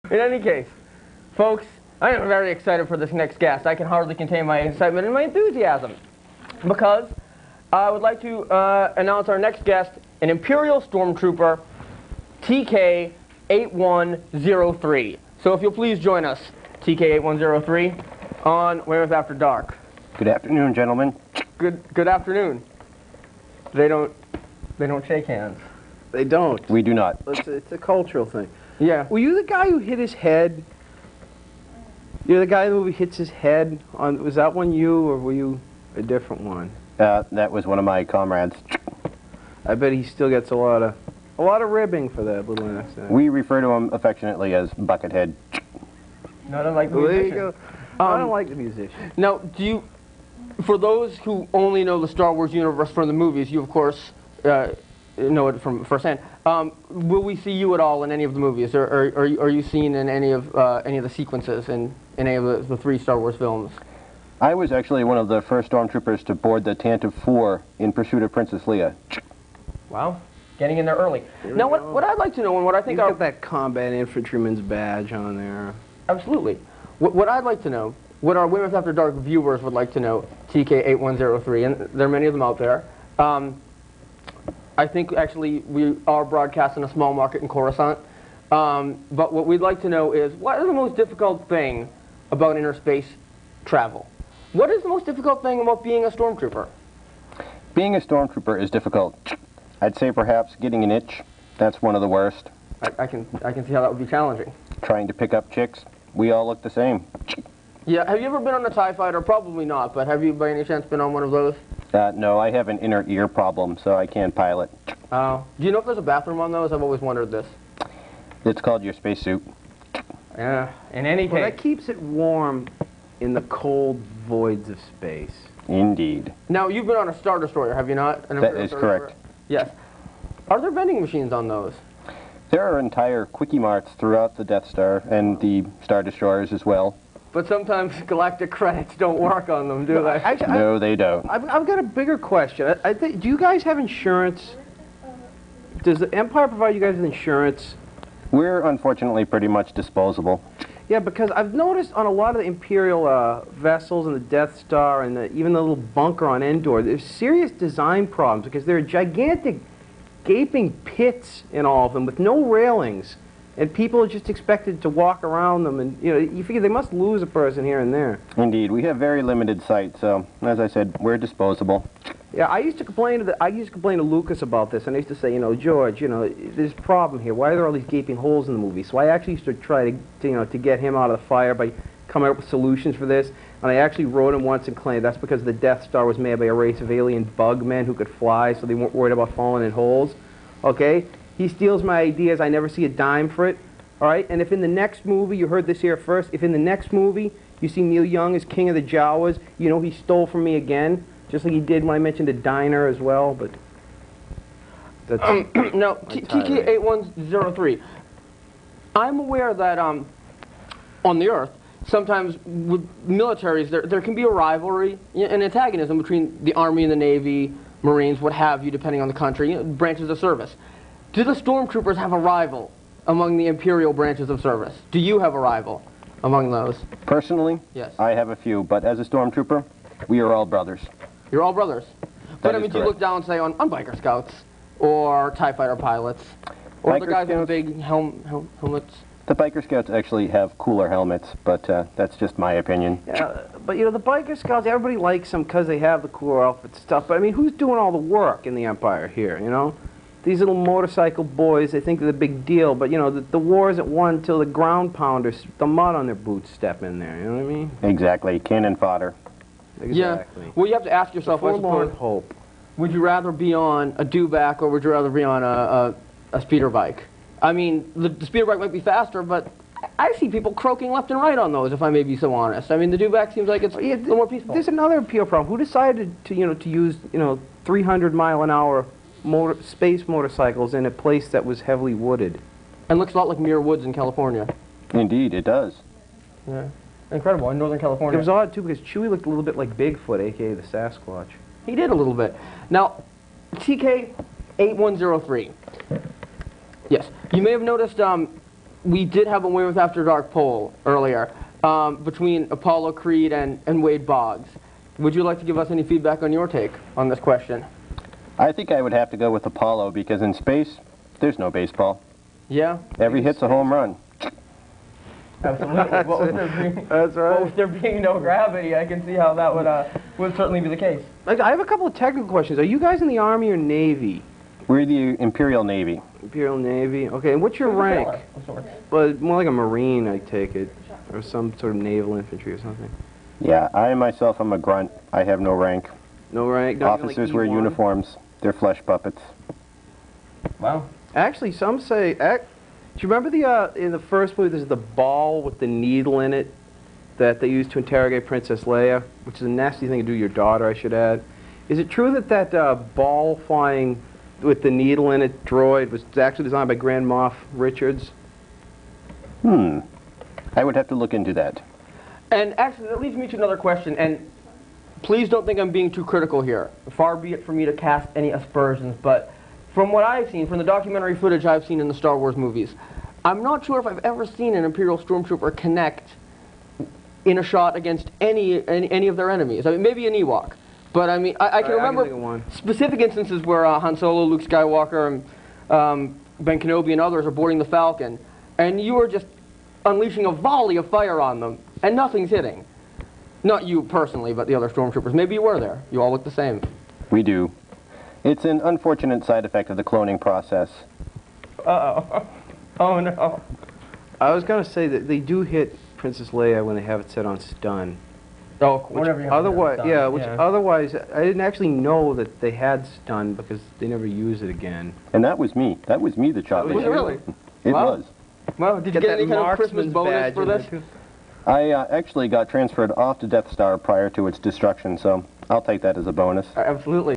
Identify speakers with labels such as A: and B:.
A: In any case, folks, I am very excited for this next guest. I can hardly contain my excitement and my enthusiasm because I would like to announce our next guest, an Imperial Stormtrooper TK8103. So if you'll please join us, TK8103, on Weymouth After Dark.
B: Good afternoon, gentlemen.
A: Good afternoon. They don't shake hands.
C: They don't.
B: We do not.
C: It's a cultural thing.
A: Yeah.
C: Were you the guy who hit his head? You're the guy who hits his head on. Was that one you, or were you a different one?
B: That was one of my comrades.
C: I bet he still gets a lot of ribbing for that little accident.
B: We refer to him affectionately as Buckethead.
A: Not unlike the
C: Well, there you
A: musician.
C: go. I don't like the musician.
A: Now, for those who only know the Star Wars universe from the movies, you of course know it from firsthand. Will we see you at all in any of the movies, or are you seen in any of the sequences in any of the 3 Star Wars films?
B: I was actually one of the first stormtroopers to board the Tantive 4 in pursuit of Princess Leia.
A: Wow, getting in there early. Now, what I'd like to know, and what I think
C: You've got that combat infantryman's badge on there.
A: Absolutely. What I'd like to know, what our Weymouth After Dark viewers would like to know, TK8103, and there are many of them out there. I think actually we are broadcasting a small market in Coruscant. But what we'd like to know is, what is the most difficult thing about inner space travel? What is the most difficult thing about being a stormtrooper?
B: Being a stormtrooper is difficult. I'd say perhaps getting an itch. That's one of the worst.
A: I can see how that would be challenging.
B: Trying to pick up chicks. We all look the same.
A: Yeah, have you ever been on a TIE fighter? Probably not, but have you by any chance been on one of those?
B: No, I have an inner ear problem, so I can't pilot.
A: Oh. Do you know if there's a bathroom on those? I've always wondered this.
B: It's called your spacesuit.
A: Yeah, in any case.
C: Well, that keeps it warm in the cold voids of space.
B: Indeed.
A: Now, you've been on a Star Destroyer, have you not?
B: That is correct.
A: Yes. Are there vending machines on those?
B: There are entire Quickie Marts throughout the Death Star and the Star Destroyers as well.
A: But sometimes galactic credits don't work on them, do they?
C: Actually,
B: No, they don't.
C: I've got a bigger question. Do you guys have insurance? Does the Empire provide you guys with insurance?
B: We're unfortunately pretty much disposable.
C: Yeah, because I've noticed on a lot of the Imperial vessels and the Death Star and even the little bunker on Endor, there's serious design problems because there are gigantic gaping pits in all of them with no railings, and people are just expected to walk around them, and you figure they must lose a person here and there.
B: Indeed, we have very limited sight, so as I said, we're disposable.
C: Yeah, I used to complain to Lucas about this, and I used to say, George, there's a problem here. Why are there all these gaping holes in the movie? So I actually used to try to get him out of the fire by coming up with solutions for this. And I actually wrote him once and claimed that's because the Death Star was made by a race of alien bug men who could fly, so they weren't worried about falling in holes. Okay? He steals my ideas. I never see a dime for it. All right? And if in the next movie, you heard this here first, if in the next movie you see Neil Young as King of the Jawas, he stole from me again. Just like he did when I mentioned a diner as well, but... That's
A: now, TK8103, I'm aware that on the Earth, sometimes with militaries, there can be a rivalry, an antagonism between the Army and the Navy, Marines, what have you, depending on the country, branches of service. Do the Stormtroopers have a rival among the Imperial branches of service? Do you have a rival among those?
B: Personally,
A: yes.
B: I have a few, but as a Stormtrooper, we are all brothers.
A: You're all brothers. But I mean, do you
B: correct.
A: look down, say, on Biker Scouts, or TIE Fighter pilots, or
B: Biker
A: the guys with
B: Scouts-
A: big helmets?
B: The Biker Scouts actually have cooler helmets, but that's just my opinion.
C: Yeah, but the Biker Scouts, everybody likes them because they have the cool outfit stuff. But I mean, who's doing all the work in the Empire here, These little motorcycle boys, they think they're the big deal, but the war isn't won until the ground pounders, the mud on their boots, step in there, you know what I mean?
B: Exactly, cannon fodder.
C: Exactly.
A: Yeah. Well, you have to ask yourself, I
C: Forlorn
A: suppose,
C: hope.
A: would you rather be on a dewback or would you rather be on a speeder bike? I mean, the speeder bike might be faster, but I see people croaking left and right on those, if I may be so honest. I mean, the dewback seems like it's a little more peaceful.
C: There's another Imperial problem. Who decided to use 300-mile-an-hour space motorcycles in a place that was heavily wooded?
A: And looks a lot like Muir Woods in California.
B: Indeed, it does.
A: Yeah. Incredible, in Northern California.
C: It was odd, too, because Chewie looked a little bit like Bigfoot, a.k.a. the Sasquatch.
A: He did a little bit. Now, TK8103. Yes, you may have noticed we did have a Weymouth After Dark poll earlier between Apollo Creed and Wade Boggs. Would you like to give us any feedback on your take on this question?
B: I think I would have to go with Apollo because in space, there's no baseball.
A: Yeah?
B: Every hit's a home run.
A: Absolutely.
C: That's right.
A: Well, with there being no gravity, I can see how that would certainly be the case.
C: Like, I have a couple of technical questions. Are you guys in the Army or Navy?
B: We're the Imperial Navy.
C: Imperial Navy. Okay, and what's your rank? But more like a Marine, I take it, or some sort of naval infantry or something.
B: Yeah, I myself am a grunt. I have no rank.
C: No rank. Not even,
B: Officers
C: like,
B: wear
C: E1?
B: uniforms. They're flesh puppets.
A: Wow.
C: Actually, some say. Do you remember in the first movie, there's the ball with the needle in it that they used to interrogate Princess Leia, which is a nasty thing to do to your daughter, I should add. Is it true that that ball flying with the needle in it droid was actually designed by Grand Moff Richards?
B: I would have to look into that.
A: And actually, that leads me to another question, and please don't think I'm being too critical here. Far be it from me to cast any aspersions, but from what I've seen, from the documentary footage I've seen in the Star Wars movies, I'm not sure if I've ever seen an Imperial Stormtrooper connect in a shot against any of their enemies. I mean, maybe an Ewok, but I mean, I can remember specific instances where Han Solo, Luke Skywalker, and Ben Kenobi and others are boarding the Falcon, and you are just unleashing a volley of fire on them, and nothing's hitting. Not you personally, but the other Stormtroopers. Maybe you were there. You all look the same.
B: We do. It's an unfortunate side effect of the cloning process.
A: Uh-oh. Oh, no.
C: I was going to say that they do hit Princess Leia when they have it set on stun.
A: Oh, whatever you have
C: Otherwise,
A: done.
C: yeah, otherwise, I didn't actually know that they had stun because they never use it again.
B: And that was me. That was me that shot
A: Was it really?
B: It
A: Wow.
B: was.
A: Well, did you get any kind of Christmas bonus for this?
B: I actually got transferred off to Death Star prior to its destruction, so I'll take that as a bonus.
A: Absolutely.